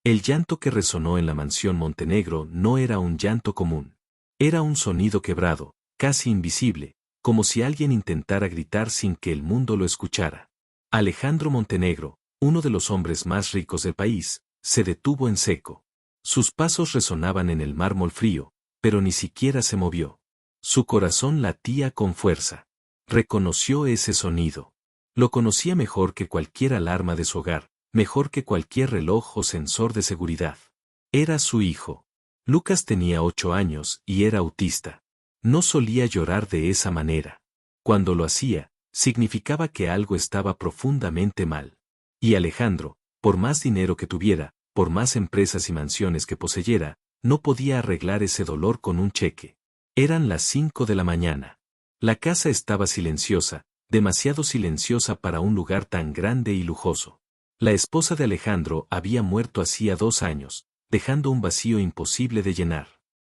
El llanto que resonó en la mansión Montenegro no era un llanto común. Era un sonido quebrado, casi invisible, como si alguien intentara gritar sin que el mundo lo escuchara. Alejandro Montenegro, uno de los hombres más ricos del país, se detuvo en seco. Sus pasos resonaban en el mármol frío, pero ni siquiera se movió. Su corazón latía con fuerza. Reconoció ese sonido. Lo conocía mejor que cualquier alarma de su hogar, mejor que cualquier reloj o sensor de seguridad. Era su hijo. Lucas tenía 8 años y era autista. No solía llorar de esa manera. Cuando lo hacía, significaba que algo estaba profundamente mal. Y Alejandro, por más dinero que tuviera, por más empresas y mansiones que poseyera, no podía arreglar ese dolor con un cheque. Eran las 5 de la mañana. La casa estaba silenciosa, demasiado silenciosa para un lugar tan grande y lujoso. La esposa de Alejandro había muerto hacía 2 años, dejando un vacío imposible de llenar.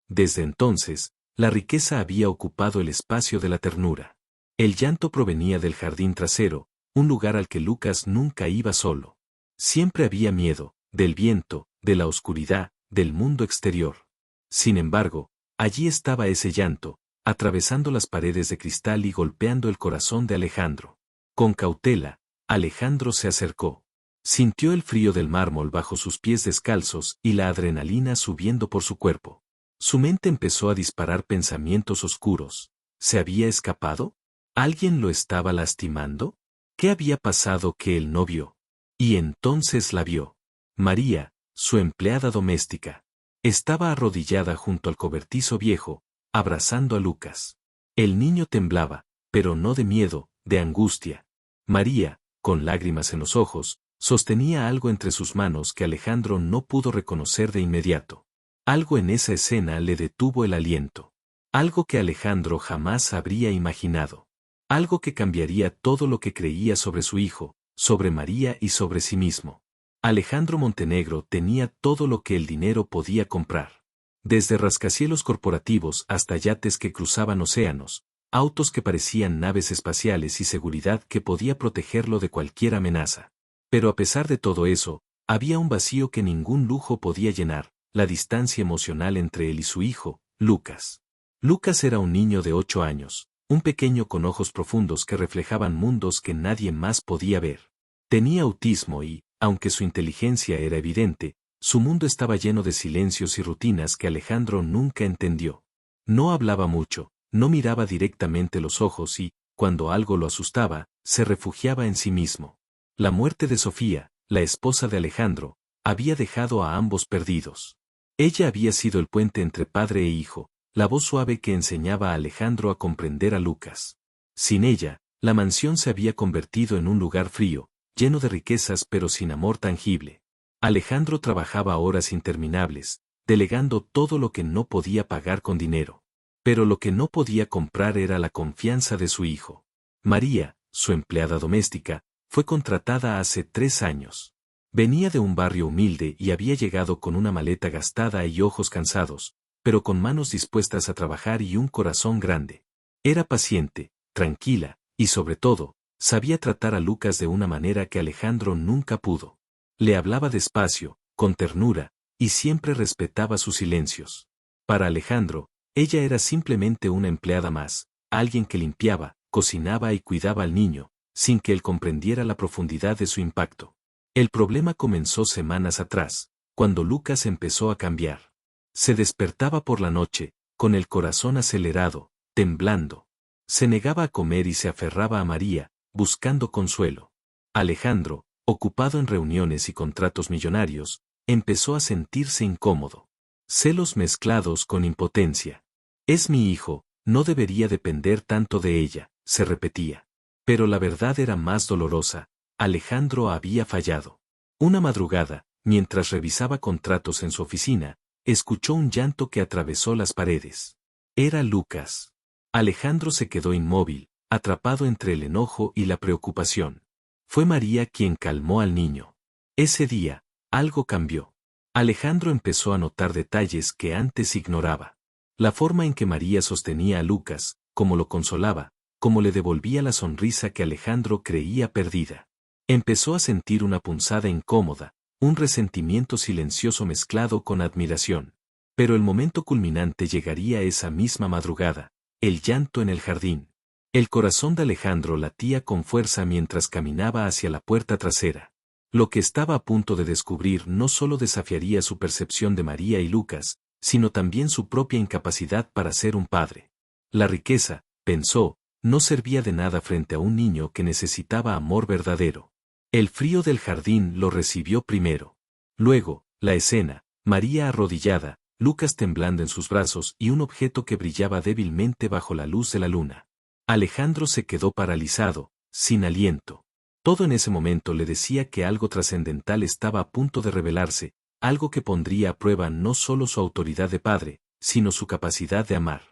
Desde entonces, la riqueza había ocupado el espacio de la ternura. El llanto provenía del jardín trasero, un lugar al que Lucas nunca iba solo. Siempre había miedo, del viento, de la oscuridad, del mundo exterior. Sin embargo, allí estaba ese llanto, atravesando las paredes de cristal y golpeando el corazón de Alejandro. Con cautela, Alejandro se acercó. Sintió el frío del mármol bajo sus pies descalzos y la adrenalina subiendo por su cuerpo. Su mente empezó a disparar pensamientos oscuros. ¿Se había escapado? ¿Alguien lo estaba lastimando? ¿Qué había pasado que él no vio? Y entonces la vio. María, su empleada doméstica. Estaba arrodillada junto al cobertizo viejo, abrazando a Lucas. El niño temblaba, pero no de miedo, de angustia. María, con lágrimas en los ojos, sostenía algo entre sus manos que Alejandro no pudo reconocer de inmediato. Algo en esa escena le detuvo el aliento. Algo que Alejandro jamás habría imaginado. Algo que cambiaría todo lo que creía sobre su hijo, sobre María y sobre sí mismo. Alejandro Montenegro tenía todo lo que el dinero podía comprar. Desde rascacielos corporativos hasta yates que cruzaban océanos, autos que parecían naves espaciales y seguridad que podía protegerlo de cualquier amenaza. Pero a pesar de todo eso, había un vacío que ningún lujo podía llenar, la distancia emocional entre él y su hijo, Lucas. Lucas era un niño de 8 años, un pequeño con ojos profundos que reflejaban mundos que nadie más podía ver. Tenía autismo y, aunque su inteligencia era evidente, su mundo estaba lleno de silencios y rutinas que Alejandro nunca entendió. No hablaba mucho, no miraba directamente los ojos y, cuando algo lo asustaba, se refugiaba en sí mismo. La muerte de Sofía, la esposa de Alejandro, había dejado a ambos perdidos. Ella había sido el puente entre padre e hijo, la voz suave que enseñaba a Alejandro a comprender a Lucas. Sin ella, la mansión se había convertido en un lugar frío, lleno de riquezas pero sin amor tangible. Alejandro trabajaba horas interminables, delegando todo lo que no podía pagar con dinero. Pero lo que no podía comprar era la confianza de su hijo. María, su empleada doméstica, fue contratada hace 3 años. Venía de un barrio humilde y había llegado con una maleta gastada y ojos cansados, pero con manos dispuestas a trabajar y un corazón grande. Era paciente, tranquila, y sobre todo, sabía tratar a Lucas de una manera que Alejandro nunca pudo. Le hablaba despacio, con ternura, y siempre respetaba sus silencios. Para Alejandro, ella era simplemente una empleada más, alguien que limpiaba, cocinaba y cuidaba al niño, sin que él comprendiera la profundidad de su impacto. El problema comenzó semanas atrás, cuando Lucas empezó a cambiar. Se despertaba por la noche, con el corazón acelerado, temblando. Se negaba a comer y se aferraba a María, buscando consuelo. Alejandro, ocupado en reuniones y contratos millonarios, empezó a sentirse incómodo. Celos mezclados con impotencia. Es mi hijo, no debería depender tanto de ella, se repetía. Pero la verdad era más dolorosa, Alejandro había fallado. Una madrugada, mientras revisaba contratos en su oficina, escuchó un llanto que atravesó las paredes. Era Lucas. Alejandro se quedó inmóvil, atrapado entre el enojo y la preocupación. Fue María quien calmó al niño. Ese día, algo cambió. Alejandro empezó a notar detalles que antes ignoraba. La forma en que María sostenía a Lucas, cómo lo consolaba, cómo le devolvía la sonrisa que Alejandro creía perdida. Empezó a sentir una punzada incómoda, un resentimiento silencioso mezclado con admiración. Pero el momento culminante llegaría esa misma madrugada, el llanto en el jardín. El corazón de Alejandro latía con fuerza mientras caminaba hacia la puerta trasera. Lo que estaba a punto de descubrir no solo desafiaría su percepción de María y Lucas, sino también su propia incapacidad para ser un padre. La riqueza, pensó, no servía de nada frente a un niño que necesitaba amor verdadero. El frío del jardín lo recibió primero. Luego, la escena, María arrodillada, Lucas temblando en sus brazos y un objeto que brillaba débilmente bajo la luz de la luna. Alejandro se quedó paralizado, sin aliento. Todo en ese momento le decía que algo trascendental estaba a punto de revelarse, algo que pondría a prueba no solo su autoridad de padre, sino su capacidad de amar.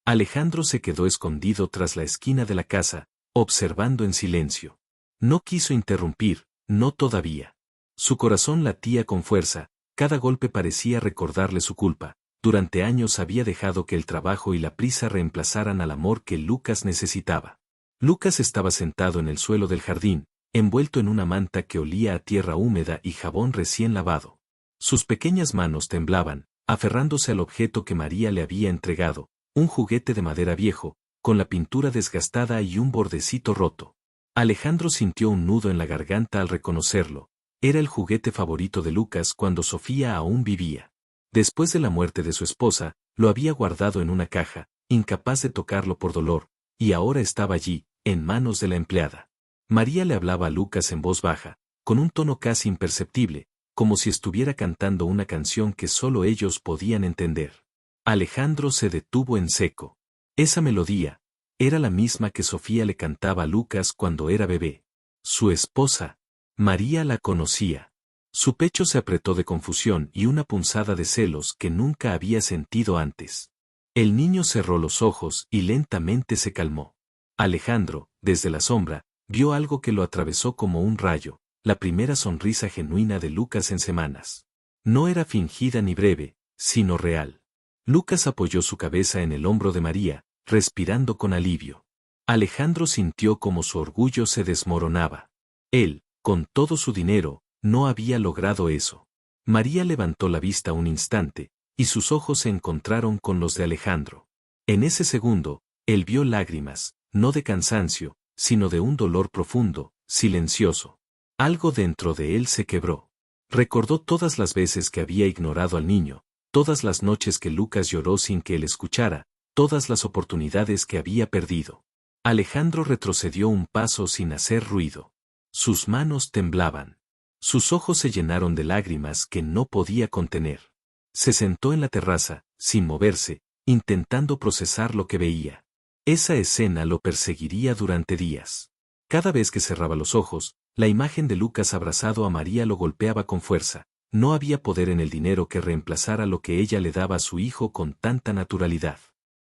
Alejandro se quedó escondido tras la esquina de la casa, observando en silencio. No quiso interrumpir, no todavía. Su corazón latía con fuerza, cada golpe parecía recordarle su culpa. Durante años había dejado que el trabajo y la prisa reemplazaran al amor que Lucas necesitaba. Lucas estaba sentado en el suelo del jardín, envuelto en una manta que olía a tierra húmeda y jabón recién lavado. Sus pequeñas manos temblaban, aferrándose al objeto que María le había entregado, un juguete de madera viejo, con la pintura desgastada y un bordecito roto. Alejandro sintió un nudo en la garganta al reconocerlo. Era el juguete favorito de Lucas cuando Sofía aún vivía. Después de la muerte de su esposa, lo había guardado en una caja, incapaz de tocarlo por dolor, y ahora estaba allí, en manos de la empleada. María le hablaba a Lucas en voz baja, con un tono casi imperceptible, como si estuviera cantando una canción que solo ellos podían entender. Alejandro se detuvo en seco. Esa melodía era la misma que Sofía le cantaba a Lucas cuando era bebé. Su esposa, María, la conocía. Su pecho se apretó de confusión y una punzada de celos que nunca había sentido antes. El niño cerró los ojos y lentamente se calmó. Alejandro, desde la sombra, vio algo que lo atravesó como un rayo, la primera sonrisa genuina de Lucas en semanas. No era fingida ni breve, sino real. Lucas apoyó su cabeza en el hombro de María, respirando con alivio. Alejandro sintió como su orgullo se desmoronaba. Él, con todo su dinero, no había logrado eso. María levantó la vista un instante, y sus ojos se encontraron con los de Alejandro. En ese segundo, él vio lágrimas, no de cansancio, sino de un dolor profundo, silencioso. Algo dentro de él se quebró. Recordó todas las veces que había ignorado al niño, todas las noches que Lucas lloró sin que él escuchara, todas las oportunidades que había perdido. Alejandro retrocedió un paso sin hacer ruido. Sus manos temblaban. Sus ojos se llenaron de lágrimas que no podía contener. Se sentó en la terraza, sin moverse, intentando procesar lo que veía. Esa escena lo perseguiría durante días. Cada vez que cerraba los ojos, la imagen de Lucas abrazado a María lo golpeaba con fuerza. No había poder en el dinero que reemplazara lo que ella le daba a su hijo con tanta naturalidad.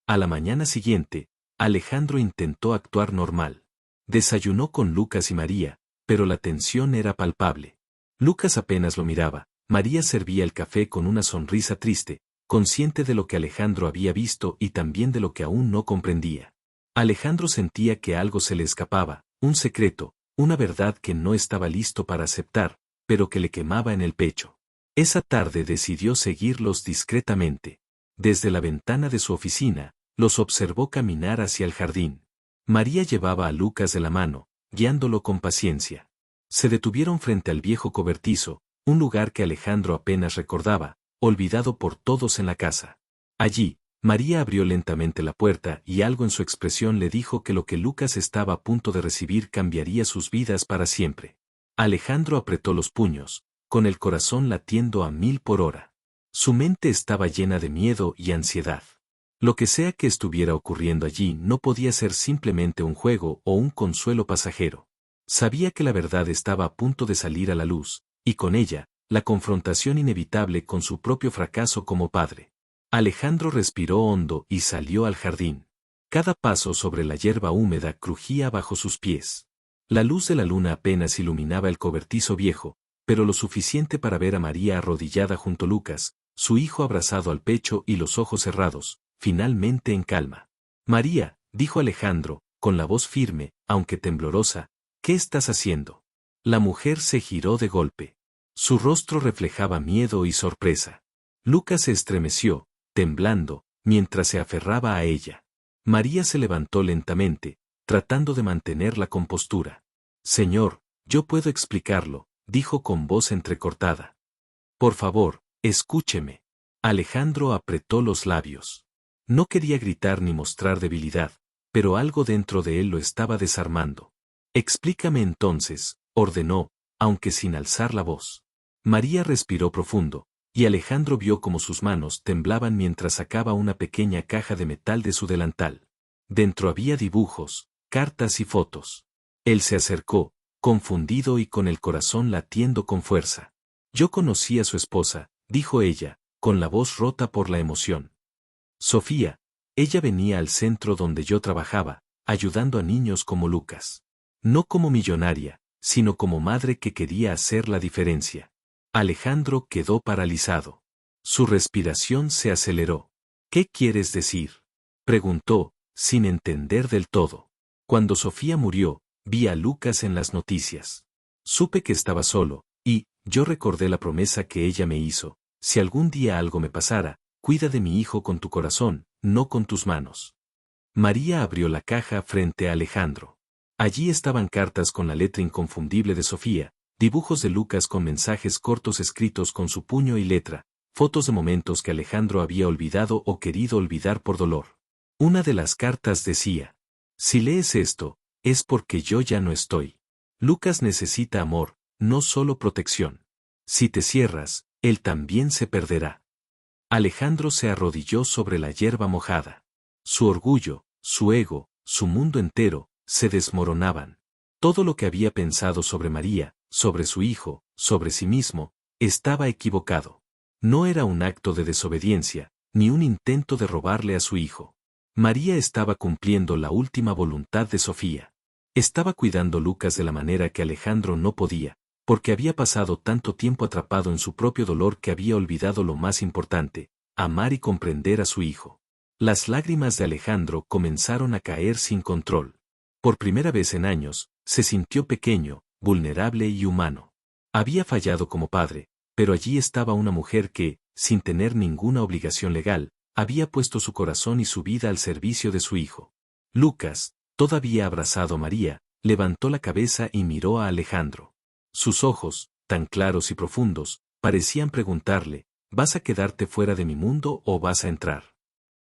A la mañana siguiente, Alejandro intentó actuar normal. Desayunó con Lucas y María, pero la tensión era palpable. Lucas apenas lo miraba, María servía el café con una sonrisa triste, consciente de lo que Alejandro había visto y también de lo que aún no comprendía. Alejandro sentía que algo se le escapaba, un secreto, una verdad que no estaba listo para aceptar, pero que le quemaba en el pecho. Esa tarde decidió seguirlos discretamente. Desde la ventana de su oficina, los observó caminar hacia el jardín. María llevaba a Lucas de la mano, guiándolo con paciencia. Se detuvieron frente al viejo cobertizo, un lugar que Alejandro apenas recordaba, olvidado por todos en la casa. Allí, María abrió lentamente la puerta y algo en su expresión le dijo que lo que Lucas estaba a punto de recibir cambiaría sus vidas para siempre. Alejandro apretó los puños, con el corazón latiendo a 1000 por hora. Su mente estaba llena de miedo y ansiedad. Lo que sea que estuviera ocurriendo allí no podía ser simplemente un juego o un consuelo pasajero. Sabía que la verdad estaba a punto de salir a la luz, y con ella, la confrontación inevitable con su propio fracaso como padre. Alejandro respiró hondo y salió al jardín. Cada paso sobre la hierba húmeda crujía bajo sus pies. La luz de la luna apenas iluminaba el cobertizo viejo, pero lo suficiente para ver a María arrodillada junto a Lucas, su hijo abrazado al pecho y los ojos cerrados, finalmente en calma. María, dijo Alejandro, con la voz firme, aunque temblorosa, ¿qué estás haciendo? La mujer se giró de golpe. Su rostro reflejaba miedo y sorpresa. Lucas se estremeció, temblando, mientras se aferraba a ella. María se levantó lentamente, tratando de mantener la compostura. Señor, yo puedo explicarlo, dijo con voz entrecortada. Por favor, escúcheme. Alejandro apretó los labios. No quería gritar ni mostrar debilidad, pero algo dentro de él lo estaba desarmando. Explícame entonces, ordenó, aunque sin alzar la voz. María respiró profundo, y Alejandro vio como sus manos temblaban mientras sacaba una pequeña caja de metal de su delantal. Dentro había dibujos, cartas y fotos. Él se acercó, confundido y con el corazón latiendo con fuerza. Yo conocí a su esposa, dijo ella, con la voz rota por la emoción. Sofía, ella venía al centro donde yo trabajaba, ayudando a niños como Lucas. No como millonaria, sino como madre que quería hacer la diferencia. Alejandro quedó paralizado. Su respiración se aceleró. ¿Qué quieres decir? Preguntó, sin entender del todo. Cuando Sofía murió, vi a Lucas en las noticias. Supe que estaba solo, y yo recordé la promesa que ella me hizo. Si algún día algo me pasara, cuida de mi hijo con tu corazón, no con tus manos. María abrió la caja frente a Alejandro. Allí estaban cartas con la letra inconfundible de Sofía, dibujos de Lucas con mensajes cortos escritos con su puño y letra, fotos de momentos que Alejandro había olvidado o querido olvidar por dolor. Una de las cartas decía: si lees esto, es porque yo ya no estoy. Lucas necesita amor, no solo protección. Si te cierras, él también se perderá. Alejandro se arrodilló sobre la hierba mojada. Su orgullo, su ego, su mundo entero, se desmoronaban. Todo lo que había pensado sobre María, sobre su hijo, sobre sí mismo, estaba equivocado. No era un acto de desobediencia, ni un intento de robarle a su hijo. María estaba cumpliendo la última voluntad de Sofía. Estaba cuidando a Lucas de la manera que Alejandro no podía, porque había pasado tanto tiempo atrapado en su propio dolor que había olvidado lo más importante: amar y comprender a su hijo. Las lágrimas de Alejandro comenzaron a caer sin control. Por primera vez en años, se sintió pequeño, vulnerable y humano. Había fallado como padre, pero allí estaba una mujer que, sin tener ninguna obligación legal, había puesto su corazón y su vida al servicio de su hijo. Lucas, todavía abrazado a María, levantó la cabeza y miró a Alejandro. Sus ojos, tan claros y profundos, parecían preguntarle: ¿vas a quedarte fuera de mi mundo o vas a entrar?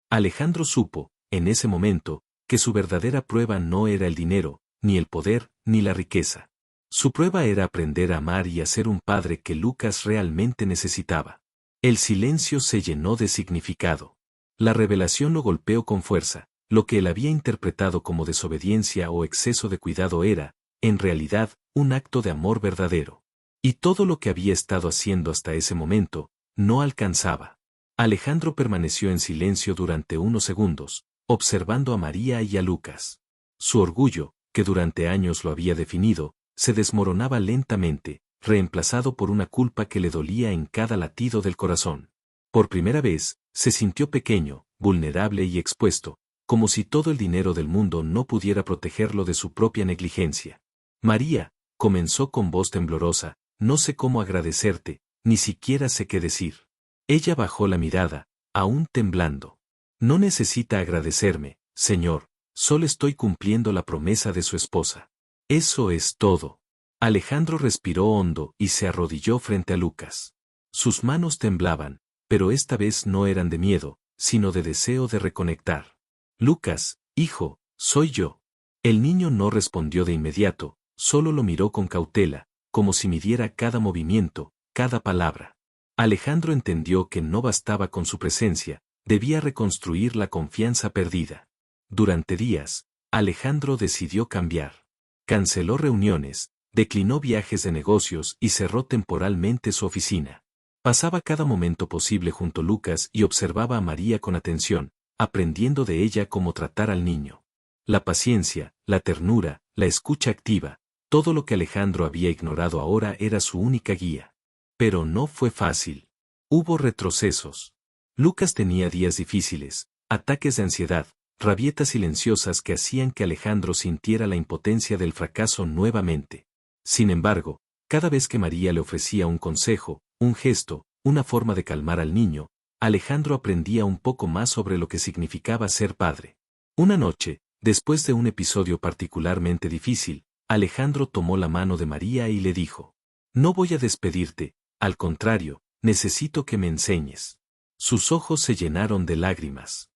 Alejandro supo, en ese momento, que su verdadera prueba no era el dinero, ni el poder, ni la riqueza. Su prueba era aprender a amar y a ser un padre que Lucas realmente necesitaba. El silencio se llenó de significado. La revelación lo golpeó con fuerza. Lo que él había interpretado como desobediencia o exceso de cuidado era, en realidad, un acto de amor verdadero. Y todo lo que había estado haciendo hasta ese momento, no alcanzaba. Alejandro permaneció en silencio durante unos segundos, observando a María y a Lucas. Su orgullo, que durante años lo había definido, se desmoronaba lentamente, reemplazado por una culpa que le dolía en cada latido del corazón. Por primera vez, se sintió pequeño, vulnerable y expuesto, como si todo el dinero del mundo no pudiera protegerlo de su propia negligencia. María, comenzó con voz temblorosa, no sé cómo agradecerte, ni siquiera sé qué decir. Ella bajó la mirada, aún temblando. No necesita agradecerme, señor, solo estoy cumpliendo la promesa de su esposa. Eso es todo. Alejandro respiró hondo y se arrodilló frente a Lucas. Sus manos temblaban, pero esta vez no eran de miedo, sino de deseo de reconectar. Lucas, hijo, soy yo. El niño no respondió de inmediato, solo lo miró con cautela, como si midiera cada movimiento, cada palabra. Alejandro entendió que no bastaba con su presencia, debía reconstruir la confianza perdida. Durante días, Alejandro decidió cambiar. Canceló reuniones, declinó viajes de negocios y cerró temporalmente su oficina. Pasaba cada momento posible junto a Lucas y observaba a María con atención, aprendiendo de ella cómo tratar al niño. La paciencia, la ternura, la escucha activa, todo lo que Alejandro había ignorado ahora era su única guía. Pero no fue fácil. Hubo retrocesos. Lucas tenía días difíciles, ataques de ansiedad, rabietas silenciosas que hacían que Alejandro sintiera la impotencia del fracaso nuevamente. Sin embargo, Cada vez que María le ofrecía un consejo, un gesto, una forma de calmar al niño, Alejandro aprendía un poco más sobre lo que significaba ser padre. Una noche, después de un episodio particularmente difícil, Alejandro tomó la mano de María y le dijo: «No voy a despedirte, al contrario, necesito que me enseñes». Sus ojos se llenaron de lágrimas.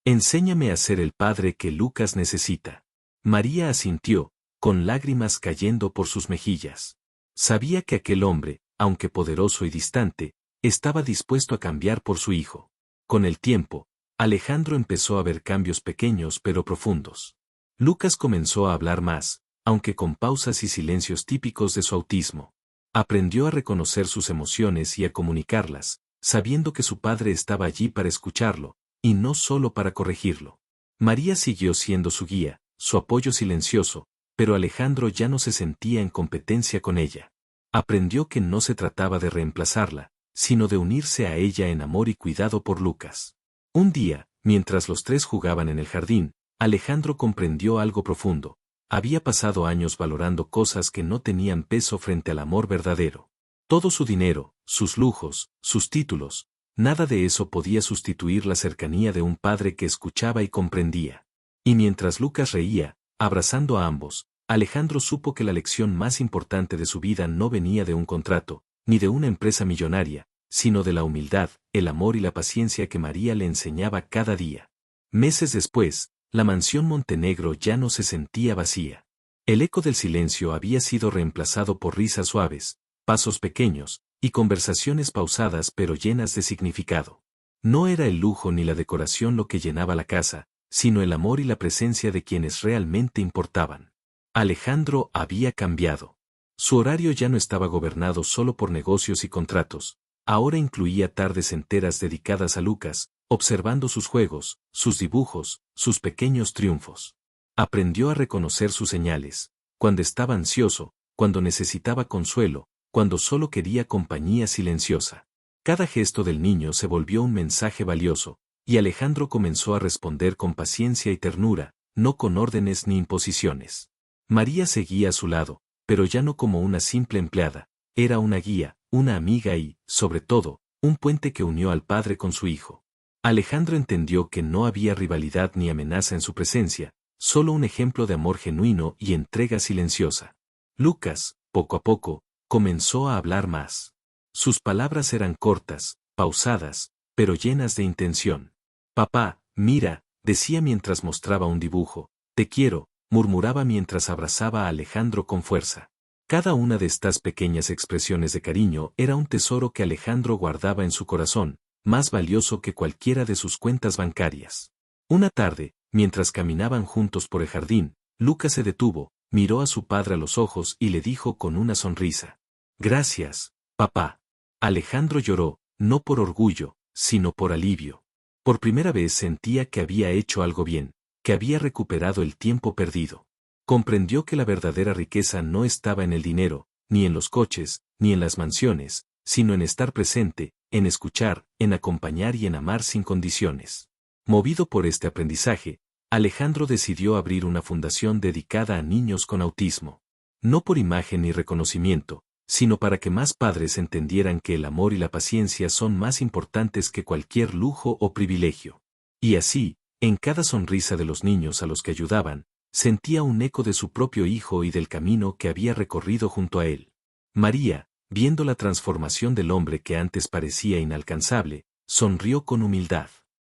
«Enséñame a ser el padre que Lucas necesita». María asintió, con lágrimas cayendo por sus mejillas. Sabía que aquel hombre, aunque poderoso y distante, estaba dispuesto a cambiar por su hijo. Con el tiempo, Alejandro empezó a ver cambios pequeños pero profundos. Lucas comenzó a hablar más, aunque con pausas y silencios típicos de su autismo. Aprendió a reconocer sus emociones y a comunicarlas, sabiendo que su padre estaba allí para escucharlo, y no solo para corregirlo. María siguió siendo su guía, su apoyo silencioso, pero Alejandro ya no se sentía en competencia con ella. Aprendió que no se trataba de reemplazarla, sino de unirse a ella en amor y cuidado por Lucas. Un día, mientras los tres jugaban en el jardín, Alejandro comprendió algo profundo. Había pasado años valorando cosas que no tenían peso frente al amor verdadero. Todo su dinero, sus lujos, sus títulos, nada de eso podía sustituir la cercanía de un padre que escuchaba y comprendía. Y mientras Lucas reía, abrazando a ambos, Alejandro supo que la lección más importante de su vida no venía de un contrato, ni de una empresa millonaria, sino de la humildad, el amor y la paciencia que María le enseñaba cada día. Meses después, la mansión Montenegro ya no se sentía vacía. El eco del silencio había sido reemplazado por risas suaves, pasos pequeños, y conversaciones pausadas pero llenas de significado. No era el lujo ni la decoración lo que llenaba la casa, sino el amor y la presencia de quienes realmente importaban. Alejandro había cambiado. Su horario ya no estaba gobernado solo por negocios y contratos, ahora incluía tardes enteras dedicadas a Lucas, observando sus juegos, sus dibujos, sus pequeños triunfos. Aprendió a reconocer sus señales, cuando estaba ansioso, cuando necesitaba consuelo, cuando solo quería compañía silenciosa. Cada gesto del niño se volvió un mensaje valioso, y Alejandro comenzó a responder con paciencia y ternura, no con órdenes ni imposiciones. María seguía a su lado, pero ya no como una simple empleada, era una guía, una amiga y, sobre todo, un puente que unió al padre con su hijo. Alejandro entendió que no había rivalidad ni amenaza en su presencia, solo un ejemplo de amor genuino y entrega silenciosa. Lucas, poco a poco, comenzó a hablar más. Sus palabras eran cortas, pausadas, pero llenas de intención. «Papá, mira», decía mientras mostraba un dibujo. «Te quiero», murmuraba mientras abrazaba a Alejandro con fuerza. Cada una de estas pequeñas expresiones de cariño era un tesoro que Alejandro guardaba en su corazón, más valioso que cualquiera de sus cuentas bancarias. Una tarde, mientras caminaban juntos por el jardín, Lucas se detuvo, miró a su padre a los ojos y le dijo con una sonrisa: «Gracias, papá». Alejandro lloró, no por orgullo, sino por alivio. Por primera vez sentía que había hecho algo bien, que había recuperado el tiempo perdido. Comprendió que la verdadera riqueza no estaba en el dinero, ni en los coches, ni en las mansiones, sino en estar presente, en escuchar, en acompañar y en amar sin condiciones. Movido por este aprendizaje, Alejandro decidió abrir una fundación dedicada a niños con autismo. No por imagen ni reconocimiento, sino para que más padres entendieran que el amor y la paciencia son más importantes que cualquier lujo o privilegio. Y así, en cada sonrisa de los niños a los que ayudaban, sentía un eco de su propio hijo y del camino que había recorrido junto a él. María, viendo la transformación del hombre que antes parecía inalcanzable, sonrió con humildad.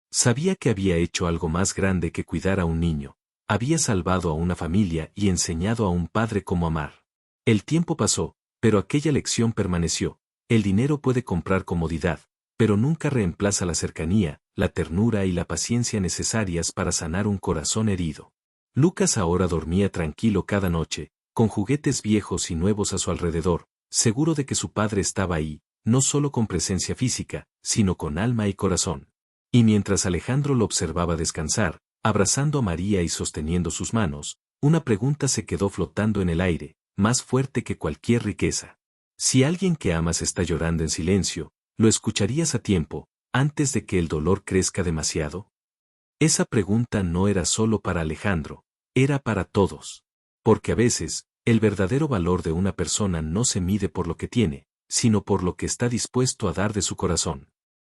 Sabía que había hecho algo más grande que cuidar a un niño, había salvado a una familia y enseñado a un padre cómo amar. El tiempo pasó, pero aquella lección permaneció. El dinero puede comprar comodidad, pero nunca reemplaza la cercanía, la ternura y la paciencia necesarias para sanar un corazón herido. Lucas ahora dormía tranquilo cada noche, con juguetes viejos y nuevos a su alrededor, seguro de que su padre estaba ahí, no solo con presencia física, sino con alma y corazón. Y mientras Alejandro lo observaba descansar, abrazando a María y sosteniendo sus manos, una pregunta se quedó flotando en el aire, más fuerte que cualquier riqueza. Si alguien que amas está llorando en silencio, ¿lo escucharías a tiempo, antes de que el dolor crezca demasiado? Esa pregunta no era solo para Alejandro, era para todos. Porque a veces, El verdadero valor de una persona no se mide por lo que tiene, sino por lo que está dispuesto a dar de su corazón.